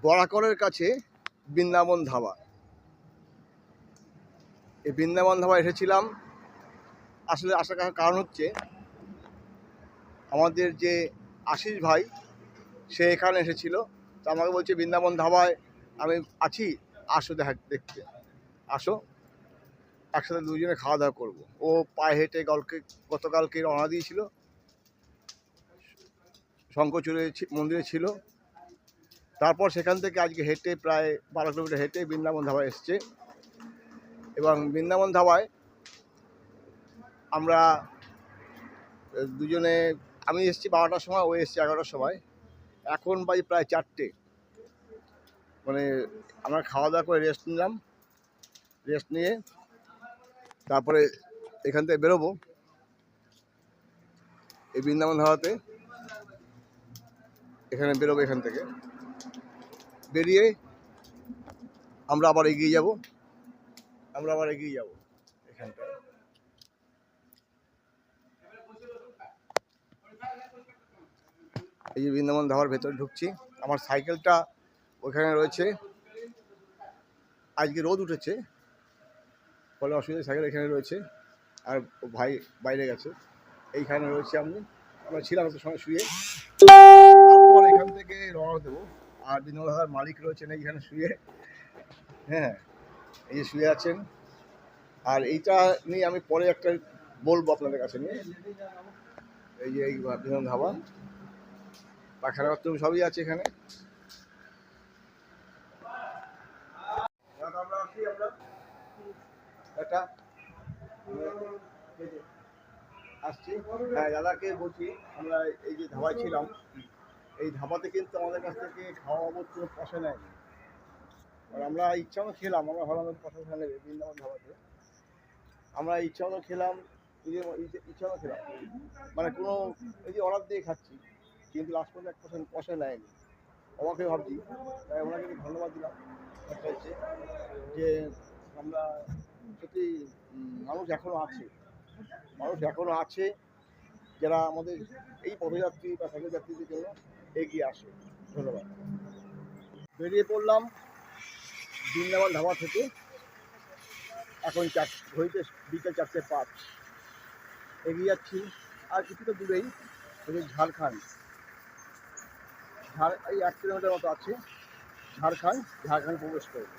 বরাকরের কাছে বৃন্দাবন ধাবা। এই বৃন্দাবন ধাবা এসেছিলাম আসলে আসার কারণ হচ্ছে আমাদের যে আশিস ভাই সে এখানে এসেছিল, তো আমাকে বলছে বৃন্দাবন ধাবায় আমি আছি, আসো দেখতে আসো, একসাথে দুজনে খাওয়া দাওয়া করবো। ও পায়ে হেঁটে গতকালকে রওনা দিয়েছিল, শঙ্করচূড়ে মন্দিরে ছিল, তারপর সেখান থেকে আজকে হেঁটে প্রায় 12 কিলোমিটার হেঁটে বৃন্দাবন ধাবায় এসছে। এবং বৃন্দাবন ধাবায় আমরা দুজনে, আমি এসেছি 12টার সময়, ও এসছে 11টার সময়, এখন বাজে প্রায় 4টে। মানে আমরা খাওয়া দাওয়া করে রেস্ট নিলাম, রেস্ট নিয়ে তারপরে এখান থেকে বেরোবো এই বৃন্দাবন ধাবাতে। এখানে বেরোবো, এখান থেকে বেরিয়ে আমরা আবার এগিয়ে যাব এখানটায়। এই যে বৃন্দাবন ধাবার ভেতরে ঢুকছি, আমার সাইকেলটা ওখানে রয়েছে। আজকে রোদ উঠেছে ফলে অসুবিধা, সাইকেল এখানে রয়েছে, আর ভাই বাইরে গেছে। এইখানে রয়েছে আমরা ছিলাম একটা সময় শুয়ে, তারপর এখান থেকে রওনা দেবো। আর বৃন্দাবন ধাবার মালিক রয়েছেন এইখানে শুয়ে, হ্যাঁ এই যে শুয়ে আছেন। আর এইটা নিয়ে আমি পরে একটা বলবো আপনাদের কাছে নিয়ে। এই যে এই বৃন্দাবন ধাবা, পাখানা বাথরুম সবই আছে এখানে। আসছি, হ্যাঁ দাদাকে বলছি, আমরা এই যে ধাবায় ছিলাম, এই ধাবাতে কিন্তু আমাদের কাছ থেকে খাওয়া বাবদ কোনো পয়সা নেয়নি। আর আমরা ইচ্ছা মতো খেলাম, আমরা ভালো পয়সা নেবে বৃন্দাবন ধাবাতে, আমরা ইচ্ছা মতো খেলাম, ইচ্ছা মতো খেলাম, মানে কোনো এই যে অর্ডার দিয়ে খাচ্ছি, কিন্তু লাস্ট পর্যন্ত 1% পয়সা নেয়নি। অবাক ভাবছি, তাই ওনাকে ধন্যবাদ দিলাম। একটা হচ্ছে যে আমরা সত্যি মানুষ এখনও আছে যারা আমাদের এই পদযাত্রী বা সাইকেল যাত্রীদের জন্য এগিয়ে আসে। ধন্যবাদ। বেরিয়ে পড়লাম বৃন্দাবন ধাবা থেকে, এখন ঘড়িতে বিকেল 4:05। এগিয়ে যাচ্ছি, আর কিছুটা দূরেই ঝাড়খণ্ড, এই 1 কিলোমিটার মতো আছে ঝাড়খণ্ড প্রবেশ করবে।